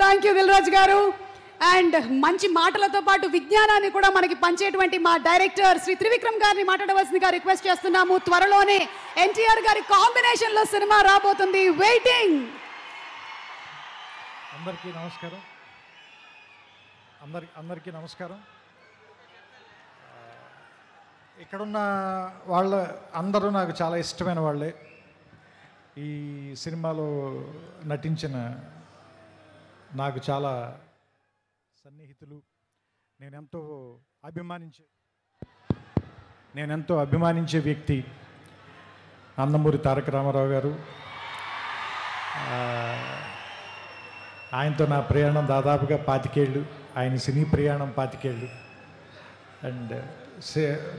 Thank you Dil Raju గారు. And మంచి మాటలతో పాటు విజ్ఞానాన్ని కూడా మనకి పంచేటువంటి మా డైరెక్టర్ శ్రీ త్రివిక్రమ్ గారిని మాట్లాడవలసిందిగా రిక్వెస్ట్ చేస్తున్నాము. త్వరలోనే ఎన్టీఆర్ గారి కాంబినేషన్ లో సినిమా రాబోతుంది. వెయిటింగ్. అందరికీ నమస్కారం. అందరికీ నమస్కారం. ఇక్కడున్న వాళ్ళ అందరూ నాకు చాలా ఇష్టమైన వాళ్ళే. ఈ సినిమాలో నటించిన నాకు చాలా సన్నిహితులు. నేనెంతో అభిమానించే వ్యక్తి నందమూరి తారక రామారావు గారు. ఆయనతో నా ప్రయాణం దాదాపుగా 25 ఏళ్ళు, ఆయన సినీ ప్రయాణం 25 ఏళ్ళు. అండ్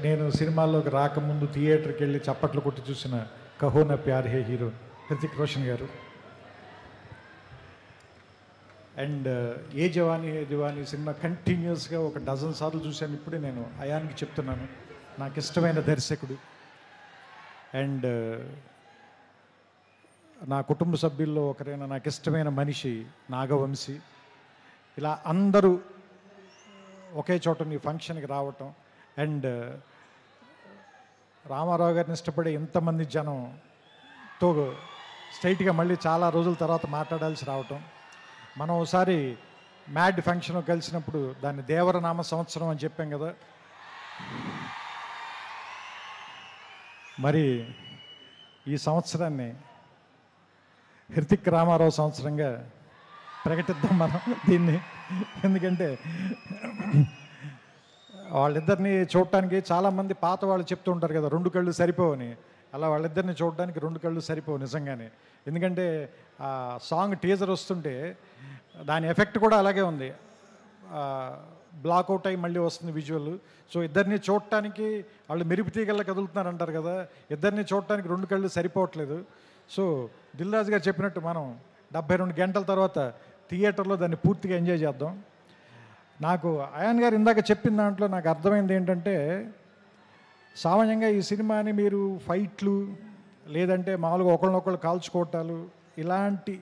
నేను సినిమాల్లోకి రాకముందు థియేటర్కి వెళ్ళి చప్పట్లు కొట్టి చూసిన కహో నా ప్యార్ హే హీరో హృతిక్ రోషన్ గారు. అండ్ ఏ జవానీ హే దివానీ సినిమా కంటిన్యూస్గా 1 డజన్ సార్లు చూశాను. ఇప్పుడే నేను అయాన్కి చెప్తున్నాను, నాకు ఇష్టమైన దర్శకుడు. అండ్ నా కుటుంబ సభ్యుల్లో ఒకరైన నాకు ఇష్టమైన మనిషి నాగవంశీ. ఇలా అందరూ ఒకే చోట నీ ఫంక్షన్కి రావటం, అండ్ రామారావు గారిని ఇష్టపడే ఎంతమంది జనంతో స్ట్రైట్గా మళ్ళీ చాలా రోజుల తర్వాత మాట్లాడాల్సి రావటం. మనం ఒకసారి మ్యాడ్ ఫంక్షన్ కలిసినప్పుడు దాన్ని దేవరనామ సంవత్సరం అని చెప్పాం కదా. మరి ఈ సంవత్సరాన్ని హృతిక్ రామారావు సంవత్సరంగా ప్రకటిద్దాం మనం దీన్ని. ఎందుకంటే వాళ్ళిద్దరిని చూడటానికి చాలామంది పాత వాళ్ళు చెప్తూ ఉంటారు కదా 2 కళ్ళు సరిపోవని. అలా వాళ్ళిద్దరిని చూడడానికి 2 కళ్ళు సరిపోవు నిజంగానే. ఎందుకంటే ఆ సాంగ్ టీజర్ వస్తుంటే దాని ఎఫెక్ట్ కూడా అలాగే ఉంది. బ్లాక్అవుట్ అయ్యి మళ్ళీ వస్తుంది విజువల్. సో ఇద్దరిని చూడటానికి వాళ్ళు మెరుపు తీగల్లో కదులుతున్నారు అంటారు కదా, ఇద్దరిని చూడటానికి 2 కళ్ళు సరిపోవట్లేదు. సో దిల్ రాజు గారు చెప్పినట్టు మనం 72 గంటల తర్వాత థియేటర్లో దాన్ని పూర్తిగా ఎంజాయ్ చేద్దాం. నాకు అయాన్ గారు ఇందాక చెప్పిన దాంట్లో నాకు అర్థమైంది ఏంటంటే, సామాన్యంగా ఈ సినిమాని మీరు ఫైట్లు లేదంటే మామూలుగా ఒకళ్ళనొకళ్ళు కాల్చుకోవటాలు ఇలాంటి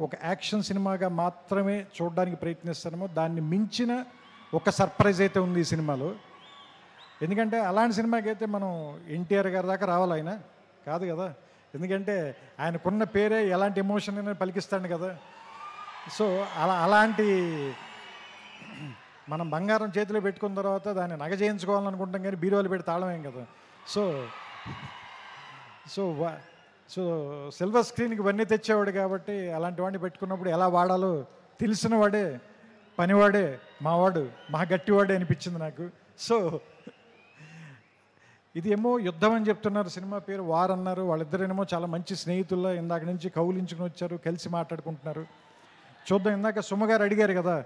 ఒక యాక్షన్ సినిమాగా మాత్రమే చూడడానికి ప్రయత్నిస్తారేమో. దాన్ని మించిన ఒక సర్ప్రైజ్ అయితే ఉంది ఈ సినిమాలో. ఎందుకంటే అలాంటి సినిమాకి అయితే మనం ఎన్టీఆర్ గారి దాకా రావాలి, ఆయన కాదు కదా. ఎందుకంటే ఆయనకున్న పేరే ఎలాంటి ఎమోషన్ అయినా పలికిస్తాడు కదా. సో అలాంటి మనం బంగారం చేతిలో పెట్టుకున్న తర్వాత దాన్ని నగ చేయించుకోవాలనుకుంటాం కానీ బీరువాలు పెట్టి తాళమేం కదా. సో సో సో సిల్వర్ స్క్రీన్కి ఇవన్నీ తెచ్చేవాడు కాబట్టి అలాంటి వాడిని పెట్టుకున్నప్పుడు ఎలా వాడాలో తెలిసిన వాడే, పనివాడే, మావాడు, మా గట్టివాడే అనిపించింది నాకు. సో ఇది ఏమో యుద్ధం అని చెప్తున్నారు, సినిమా పేరు వార్ అన్నారు. వాళ్ళిద్దరేమో చాలా మంచి స్నేహితుల్లో ఇందాక నుంచి కౌలించుకుని వచ్చారు, కలిసి మాట్లాడుకుంటున్నారు. చూద్దాం. ఇందాక సుమగారు అడిగారు కదా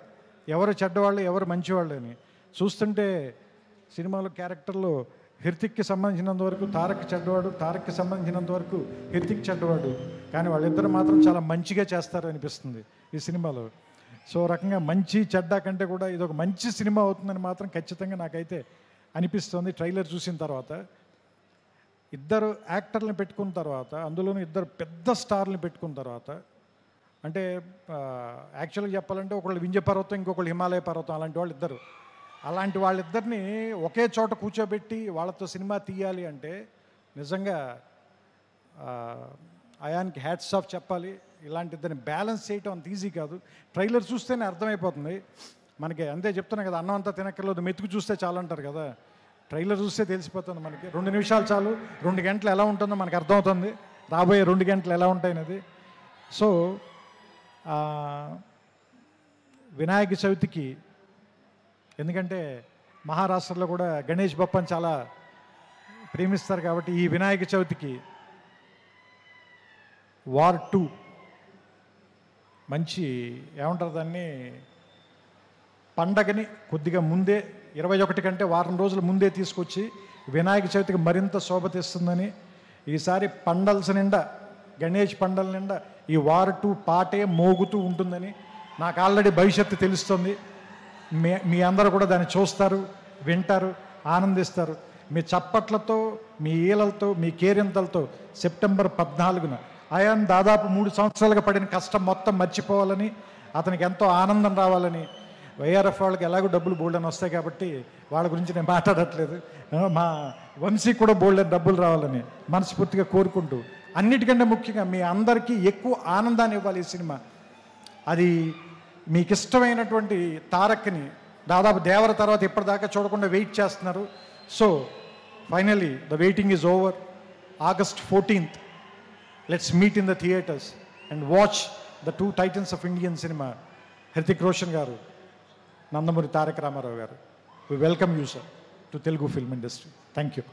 ఎవరు చెడ్డవాళ్ళు ఎవరు మంచివాళ్ళు అని. చూస్తుంటే సినిమాలో క్యారెక్టర్లో హృతిక్కి సంబంధించినంత వరకు తారక్ చెడ్డవాడు, తారక్కి సంబంధించినంత వరకు హృతిక్ చెడ్డవాడు. కానీ వాళ్ళిద్దరు మాత్రం చాలా మంచిగా చేస్తారు అనిపిస్తుంది ఈ సినిమాలో. సో రకంగా మంచి చెడ్డ కంటే కూడా ఇది ఒక మంచి సినిమా అవుతుందని మాత్రం ఖచ్చితంగా నాకైతే అనిపిస్తుంది ట్రైలర్ చూసిన తర్వాత. ఇద్దరు యాక్టర్లను పెట్టుకున్న తర్వాత, అందులోనూ ఇద్దరు పెద్ద స్టార్లను పెట్టుకున్న తర్వాత, అంటే యాక్చువల్గా చెప్పాలంటే ఒకళ్ళు వింధ్య పర్వతం, ఇంకొకళ్ళు హిమాలయ పర్వతం, అలాంటి వాళ్ళు ఇద్దరు. అలాంటి వాళ్ళిద్దరిని ఒకే చోట కూర్చోబెట్టి వాళ్ళతో సినిమా తీయాలి అంటే నిజంగా అయాన్కి హ్యాట్స్ ఆఫ్ చెప్పాలి. ఇలాంటి ఇద్దరిని బ్యాలెన్స్ చేయటం అంత ఈజీ కాదు. ట్రైలర్ చూస్తేనే అర్థమైపోతుంది మనకి. అంతే చెప్తున్నా కదా, అన్నం అంతా తినక్కర్లేదు, మెతుకు చూస్తే చాలు అంటారు కదా. ట్రైలర్ చూస్తే తెలిసిపోతుంది మనకి. 2 నిమిషాలు చాలు, 2 గంటలు ఎలా ఉంటుందో మనకు అర్థమవుతుంది, రాబోయే 2 గంటలు ఎలా ఉంటాయనేది. సో వినాయక చవితికి, ఎందుకంటే మహారాష్ట్రలో కూడా గణేష్ బప్పని చాలా ప్రేమిస్తారు కాబట్టి ఈ వినాయక చవితికి వార్ 2 మంచి ఏమంటారు దాన్ని, పండగని కొద్దిగా ముందే 21 కంటే వారం రోజుల ముందే తీసుకొచ్చి వినాయక చవితికి మరింత శోభ తెస్తుందని, ఈసారి పండల్స్ నిండా, గణేష్ పండల నిండా ఈ వార్ 2 పాటే మోగుతూ ఉంటుందని నాకు ఆల్రెడీ భవిష్యత్తు తెలుస్తుంది. మీ అందరూ కూడా దాన్ని చూస్తారు, వింటారు, ఆనందిస్తారు. మీ చప్పట్లతో, మీ ఈలలతో, మీ కేరింతలతో సెప్టెంబర్ 14న అయాన్ దాదాపు 3 సంవత్సరాలుగా పడిన కష్టం మొత్తం మర్చిపోవాలని, అతనికి ఎంతో ఆనందం రావాలని, వైఆర్ఎఫ్ వాళ్ళకి ఎలాగో డబ్బులు బోల్డని వస్తాయి కాబట్టి వాళ్ళ గురించి నేను మాట్లాడట్లేదు, మా వంశీ కూడా బోల్డని డబ్బులు రావాలని మనస్ఫూర్తిగా కోరుకుంటూ, అన్నిటికంటే ముఖ్యంగా మీ అందరికీ ఎక్కువ ఆనందాన్ని ఇవ్వాలి ఈ సినిమా. అది మీకు ఇష్టమైనటువంటి తారక్ని దాదాపు దేవర తర్వాత ఇప్పటిదాకా చూడకుండా వెయిట్ చేస్తున్నారు. So finally the waiting is over. August 14th, let's meet in the theaters and watch the two titans of Indian cinema, Hrithik Roshan garu, Nandamuri Tarak Ramarao garu. We welcome you, sir, to Telugu film industry. Thank you.